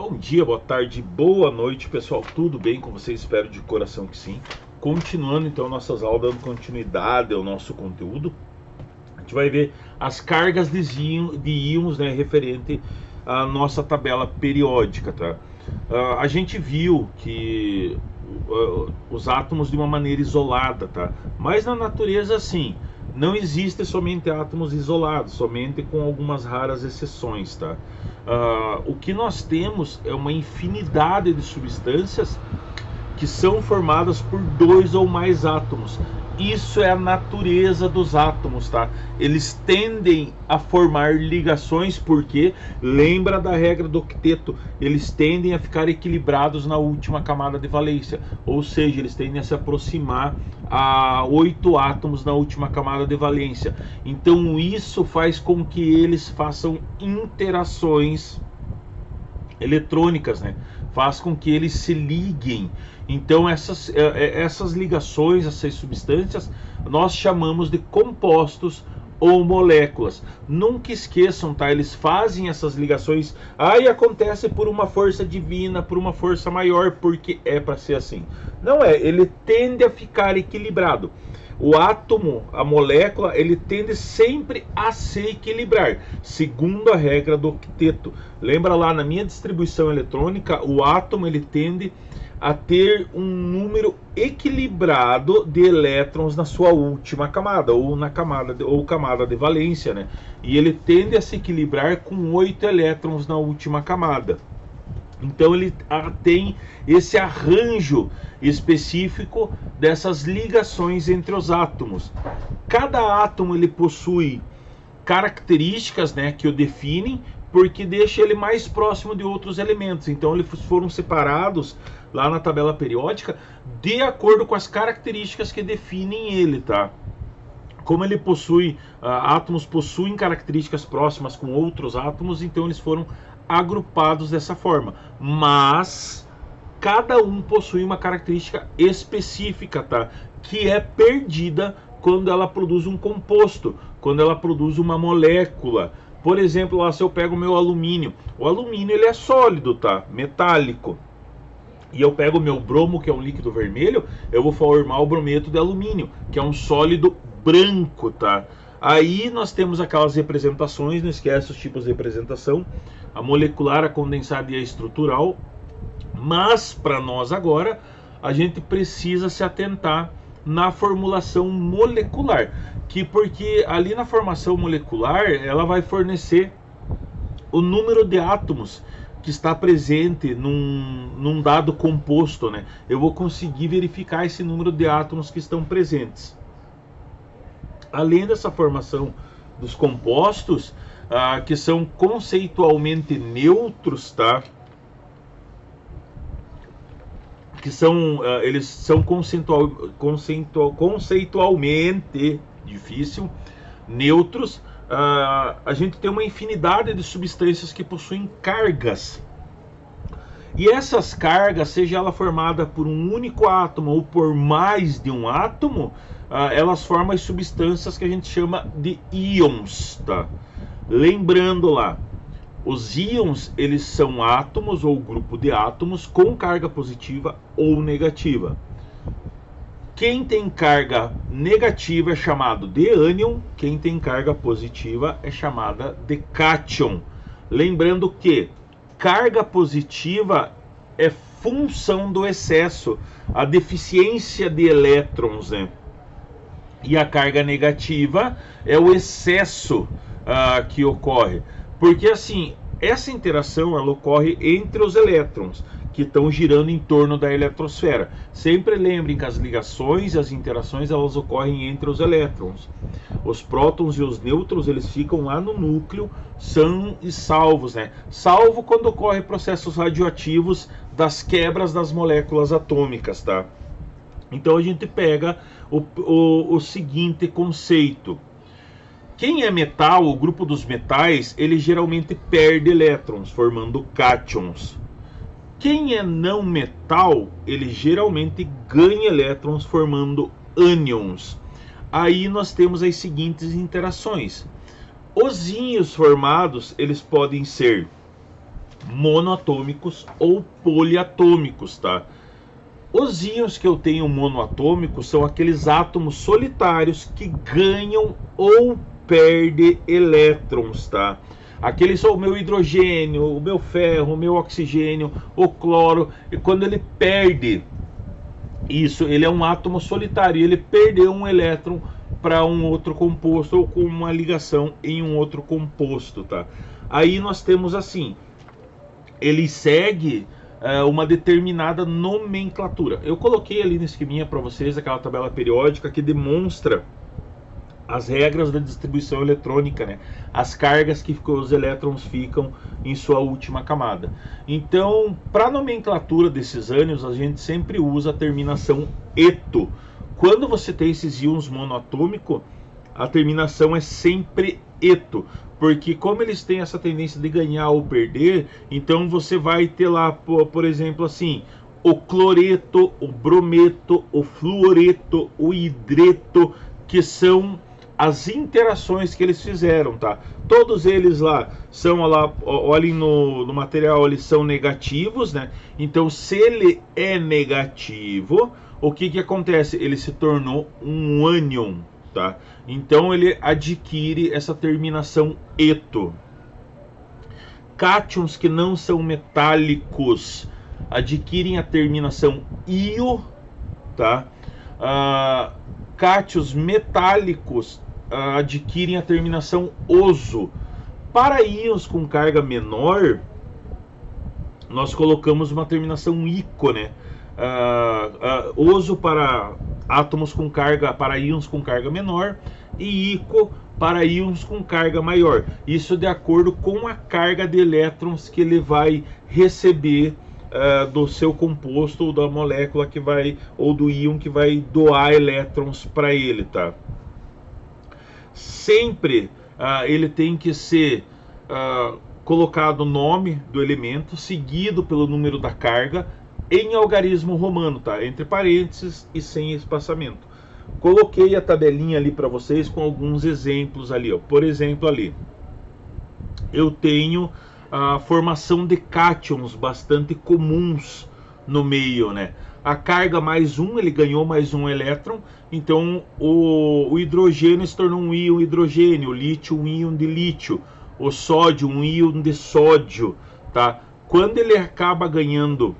Bom dia, boa tarde, boa noite, pessoal. Tudo bem com vocês? Espero de coração que sim. Continuando então nossas aulas, dando continuidade ao nosso conteúdo, a gente vai ver as cargas de íons, né, referente à nossa tabela periódica, tá? A gente viu que os átomos de uma maneira isolada, tá? Mas na natureza, sim, não existe somente átomos isolados, somente com algumas raras exceções, tá? O que nós temos é uma infinidade de substâncias que são formadas por dois ou mais átomos. Isso é a natureza dos átomos, tá? Eles tendem a formar ligações porque, lembra da regra do octeto, eles tendem a ficar equilibrados na última camada de valência, ou seja, eles tendem a se aproximar a 8 átomos na última camada de valência. Então isso faz com que eles façam interações eletrônicas, né? Faz com que eles se liguem. Então essas ligações, essas substâncias, nós chamamos de compostos ou moléculas. Nunca esqueçam, tá? Eles fazem essas ligações, e acontece por uma força divina, por uma força maior, porque é para ser assim. Não é, ele tende a ficar equilibrado. O átomo, a molécula, ele tende sempre a se equilibrar, segundo a regra do octeto. Lembra lá na minha distribuição eletrônica, o átomo ele tende a ter um número equilibrado de elétrons na sua última camada, ou na camada de valência, né? E ele tende a se equilibrar com 8 elétrons na última camada. Então ele tem esse arranjo específico dessas ligações entre os átomos. Cada átomo ele possui características, né, que o definem, porque deixa ele mais próximo de outros elementos. Então eles foram separados lá na tabela periódica de acordo com as características que definem ele, tá? Como ele possui, átomos possuem características próximas com outros átomos, então eles foram agrupados dessa forma. Mas cada um possui uma característica específica, tá? Que é perdida quando ela produz um composto, quando ela produz uma molécula. Por exemplo, lá se eu pego o meu alumínio, o alumínio ele é sólido, tá? Metálico. E eu pego o meu bromo, que é um líquido vermelho, eu vou formar o brometo de alumínio, que é um sólido branco, tá? Aí nós temos aquelas representações, não esquece os tipos de representação, a molecular, a condensada e a estrutural. Mas para nós agora, a gente precisa se atentar na formulação molecular, porque ali na formação molecular, ela vai fornecer o número de átomos que está presente num dado composto, né? Eu vou conseguir verificar esse número de átomos que estão presentes. Além dessa formação dos compostos, que são conceitualmente neutros, tá? Que são, eles são conceitualmente difícil, neutros. A gente tem uma infinidade de substâncias que possuem cargas. E essas cargas, seja ela formada por um único átomo ou por mais de um átomo, elas formam as substâncias que a gente chama de íons, tá? Lembrando lá, os íons, eles são átomos ou grupo de átomos com carga positiva ou negativa. Quem tem carga negativa é chamado de ânion, quem tem carga positiva é chamada de cátion. Lembrando que carga positiva é função do excesso, a deficiência de elétrons, né? E a carga negativa é o excesso que ocorre. Porque assim, essa interação ela ocorre entre os elétrons que estão girando em torno da eletrosfera. Sempre lembrem que as ligações e as interações elas ocorrem entre os elétrons. Os prótons e os nêutrons eles ficam lá no núcleo, são e salvos, né? Salvo quando ocorrem processos radioativos das quebras das moléculas atômicas, tá? Então a gente pega o seguinte conceito. Quem é metal, o grupo dos metais, ele geralmente perde elétrons, formando cátions. Quem é não metal, ele geralmente ganha elétrons, formando ânions. Aí nós temos as seguintes interações. Os íons formados, eles podem ser monoatômicos ou poliatômicos, tá? Os íons que eu tenho monoatômicos são aqueles átomos solitários que ganham ou perdem elétrons, tá? Aqueles são o meu hidrogênio, o meu ferro, o meu oxigênio, o cloro. E quando ele perde isso, ele é um átomo solitário, ele perdeu um elétron para um outro composto ou com uma ligação em um outro composto, tá? Aí nós temos assim, ele segue uma determinada nomenclatura. Eu coloquei ali no esqueminha para vocês aquela tabela periódica que demonstra as regras da distribuição eletrônica, né? As cargas que os elétrons ficam em sua última camada. Então, para a nomenclatura desses ânions, a gente sempre usa a terminação eto. Quando você tem esses íons monoatômicos, a terminação é sempre eto, porque como eles têm essa tendência de ganhar ou perder, então você vai ter lá, por exemplo, assim, o cloreto, o brometo, o fluoreto, o hidreto, que são as interações que eles fizeram, tá? Todos eles lá são, lá, olhem no material, eles são negativos, né? Então, se ele é negativo, o que acontece? Ele se tornou um ânion, tá? Então, ele adquire essa terminação eto. Cátions que não são metálicos adquirem a terminação io, tá? Cátions metálicos adquirem a terminação oso. Para íons com carga menor, nós colocamos uma terminação ico, né? Oso para átomos com carga, para íons com carga menor, e ico para íons com carga maior. Isso de acordo com a carga de elétrons que ele vai receber do seu composto ou da molécula que vai, ou do íon que vai doar elétrons para ele, tá? Sempre ele tem que ser colocado o nome do elemento seguido pelo número da carga em algarismo romano, tá? Entre parênteses e sem espaçamento. Coloquei a tabelinha ali para vocês com alguns exemplos ali, ó. Por exemplo, ali eu tenho a formação de cátions bastante comuns no meio, né? A carga mais um, ele ganhou mais um elétron, então o hidrogênio se tornou um íon hidrogênio, o lítio um íon de lítio, o sódio um íon de sódio, tá? Quando ele acaba ganhando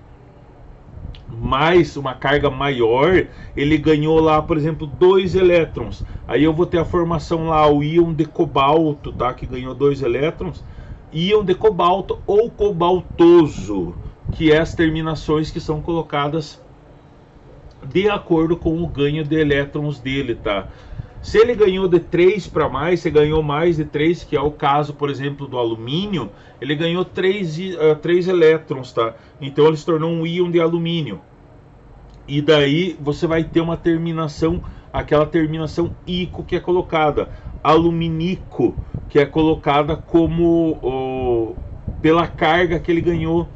mais uma carga maior, ele ganhou lá, por exemplo, 2 elétrons. Aí eu vou ter a formação lá, o íon de cobalto, tá? Que ganhou 2 elétrons. Íon de cobalto ou cobaltoso, que é as terminações que são colocadas de acordo com o ganho de elétrons dele, tá? Se ele ganhou de 3 para mais, se ganhou mais de 3, que é o caso, por exemplo, do alumínio, ele ganhou 3 elétrons, tá? Então ele se tornou um íon de alumínio. E daí você vai ter uma terminação, aquela terminação ico que é colocada, aluminico, que é colocada como pela carga que ele ganhou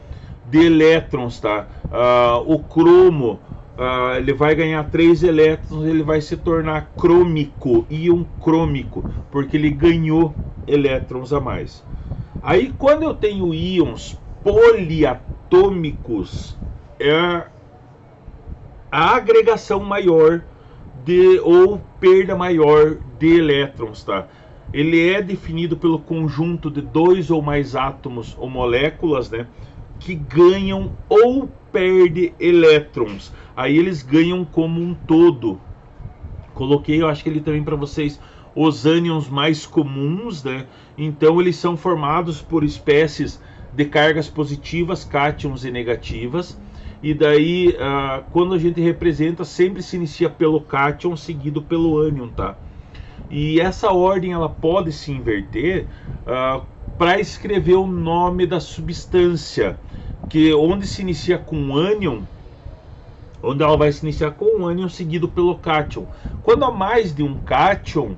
de elétrons, tá? O cromo, ele vai ganhar 3 elétrons, ele vai se tornar crômico, íon crômico, porque ele ganhou elétrons a mais. Aí quando eu tenho íons poliatômicos, é a agregação maior ou perda maior de elétrons, tá? Ele é definido pelo conjunto de 2 ou mais átomos ou moléculas, né, que ganham ou perdem elétrons. Aí eles ganham como um todo. Coloquei, eu acho que ele também para vocês, os ânions mais comuns, né? Então eles são formados por espécies de cargas positivas, cátions e negativas. E daí, quando a gente representa, sempre se inicia pelo cátion, seguido pelo ânion, tá? E essa ordem ela pode se inverter para escrever o nome da substância, que onde se inicia com ânion, onde ela vai se iniciar com um ânion seguido pelo cátion. Quando há mais de um cátion,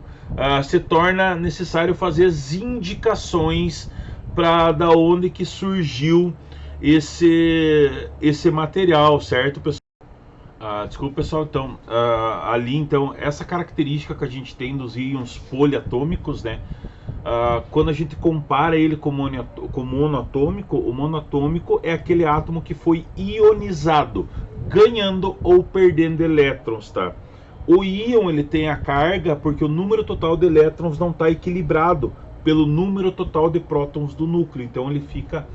se torna necessário fazer as indicações para da onde que surgiu esse material, certo, pessoal? Desculpa, pessoal. Então, ali, então, essa característica que a gente tem dos íons poliatômicos, né? quando a gente compara ele com o monoatômico é aquele átomo que foi ionizado, ganhando ou perdendo elétrons, tá? O íon ele tem a carga porque o número total de elétrons não está equilibrado pelo número total de prótons do núcleo, então ele fica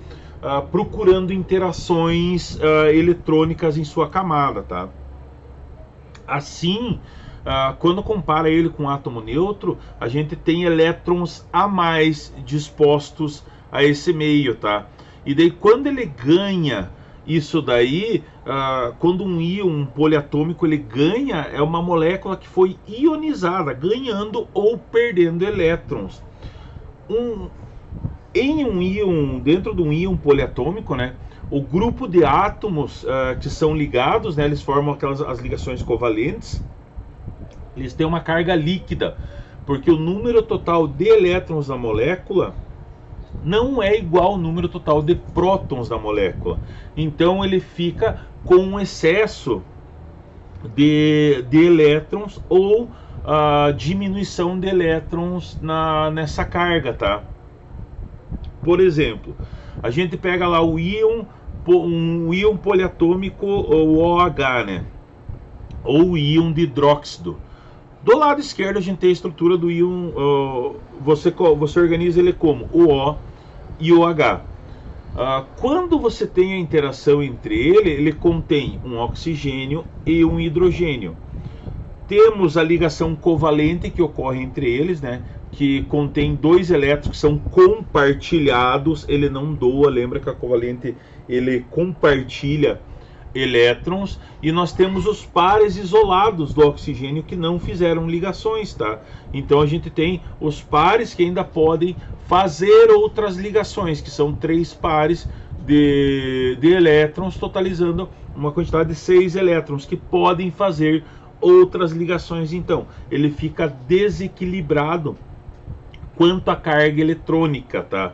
procurando interações eletrônicas em sua camada, tá? Assim, quando compara ele com um átomo neutro, a gente tem elétrons a mais dispostos a esse meio, tá? E daí quando ele ganha isso daí, quando um íon, um poliatômico, ele ganha, é uma molécula que foi ionizada, ganhando ou perdendo elétrons. Em um íon, dentro de um íon poliatômico, né, o grupo de átomos que são ligados, né, eles formam as ligações covalentes, eles têm uma carga líquida, porque o número total de elétrons da molécula não é igual ao número total de prótons da molécula. Então ele fica com um excesso de elétrons ou diminuição de elétrons nessa carga, tá? Por exemplo, a gente pega lá um íon poliatômico, o OH, né? Ou íon de hidróxido. Do lado esquerdo a gente tem a estrutura do íon, você organiza ele como o O e o H. Quando você tem a interação entre ele contém um oxigênio e um hidrogênio. Temos a ligação covalente que ocorre entre eles, né, que contém dois elétrons que são compartilhados, ele não doa, lembra que a covalente ele compartilha elétrons, e nós temos os pares isolados do oxigênio que não fizeram ligações, tá? Então a gente tem os pares que ainda podem fazer outras ligações, que são 3 pares de elétrons, totalizando uma quantidade de 6 elétrons que podem fazer outras ligações. Então ele fica desequilibrado quanto à carga eletrônica, tá?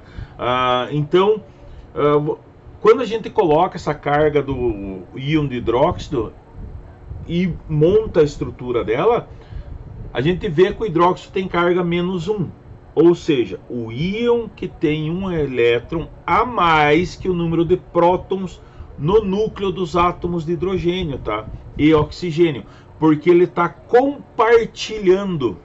Quando a gente coloca essa carga do íon de hidróxido e monta a estrutura dela, a gente vê que o hidróxido tem carga -1, ou seja, o íon que tem um elétron a mais que o número de prótons no núcleo dos átomos de hidrogênio, tá? E oxigênio, porque ele está compartilhando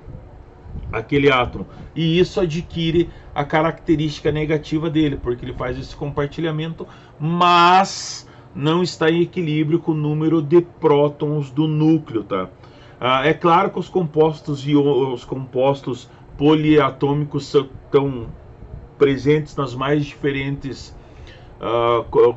aquele átomo, e isso adquire a característica negativa dele, porque ele faz esse compartilhamento, mas não está em equilíbrio com o número de prótons do núcleo, tá? É claro que os compostos poliatômicos estão presentes nas mais diferentes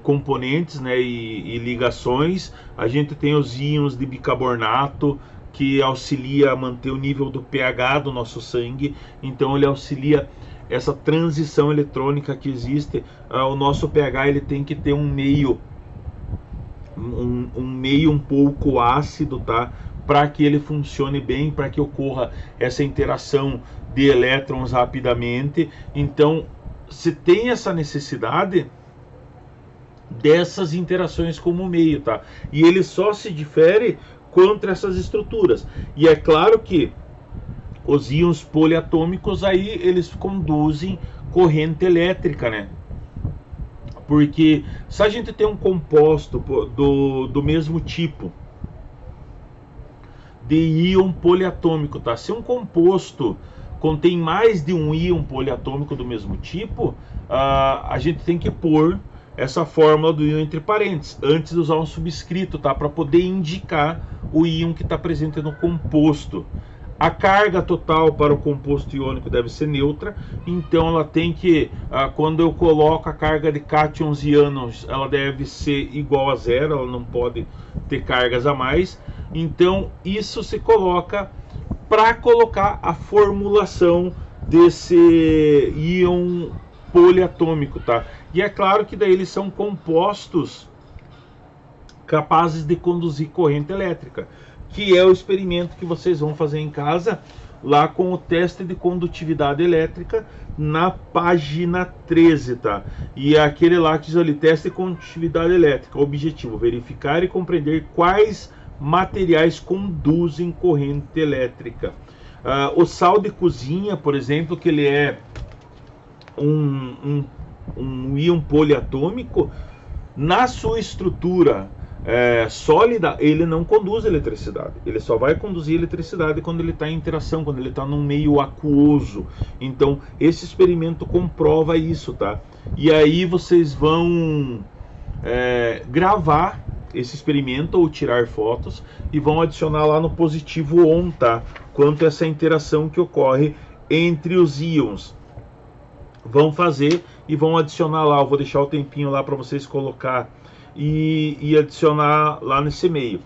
componentes, né, e ligações. A gente tem os íons de bicarbonato, que auxilia a manter o nível do pH do nosso sangue, então ele auxilia essa transição eletrônica que existe. O nosso pH ele tem que ter um meio um pouco ácido, tá? Para que ele funcione bem, para que ocorra essa interação de elétrons rapidamente. Então se tem essa necessidade dessas interações como meio, tá? E ele só se difere contra essas estruturas. E é claro que os íons poliatômicos aí eles conduzem corrente elétrica, né? Porque se a gente tem um composto do mesmo tipo de íon poliatômico, tá? Se um composto contém mais de um íon poliatômico do mesmo tipo, a gente tem que pôr essa fórmula do íon entre parênteses, antes de usar um subscrito, tá? Para poder indicar o íon que está presente no composto. A carga total para o composto iônico deve ser neutra, então ela tem que, quando eu coloco a carga de cátions e ânions, ela deve ser igual a 0, ela não pode ter cargas a mais. Então isso se coloca para colocar a formulação desse íon poliatômico, tá? E é claro que daí eles são compostos capazes de conduzir corrente elétrica, que é o experimento que vocês vão fazer em casa, lá com o teste de condutividade elétrica, na página 13, tá? E é aquele lá que diz ali, teste de condutividade elétrica, objetivo, verificar e compreender quais materiais conduzem corrente elétrica. O sal de cozinha, por exemplo, que ele é um íon poliatômico, na sua estrutura sólida, ele não conduz eletricidade. Ele só vai conduzir eletricidade quando ele está em interação, quando ele está num meio aquoso. Então, esse experimento comprova isso, tá? E aí vocês vão gravar esse experimento ou tirar fotos e vão adicionar lá no positivo ON, tá? Quanto essa interação que ocorre entre os íons. Vão fazer e vão adicionar lá. Eu vou deixar o tempinho lá para vocês colocar e adicionar lá nesse e-mail.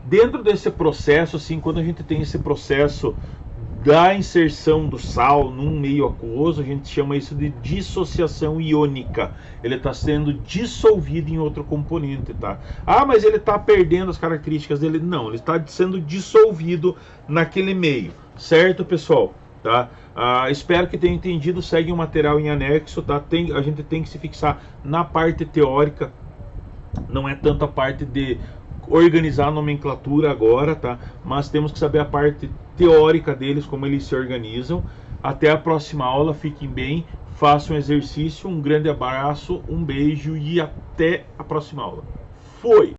Dentro desse processo, assim, quando a gente tem esse processo da inserção do sal num meio aquoso, a gente chama isso de dissociação iônica. Ele está sendo dissolvido em outro componente, tá? Ah, mas ele está perdendo as características dele? Não, ele está sendo dissolvido naquele meio, certo, pessoal? Tá? Espero que tenham entendido. Segue o material em anexo, tá? A gente tem que se fixar na parte teórica, não é tanto a parte de organizar a nomenclatura agora, tá? Mas temos que saber a parte teórica deles, como eles se organizam. Até a próxima aula, fiquem bem, façam exercício, um grande abraço, um beijo e até a próxima aula. Foi!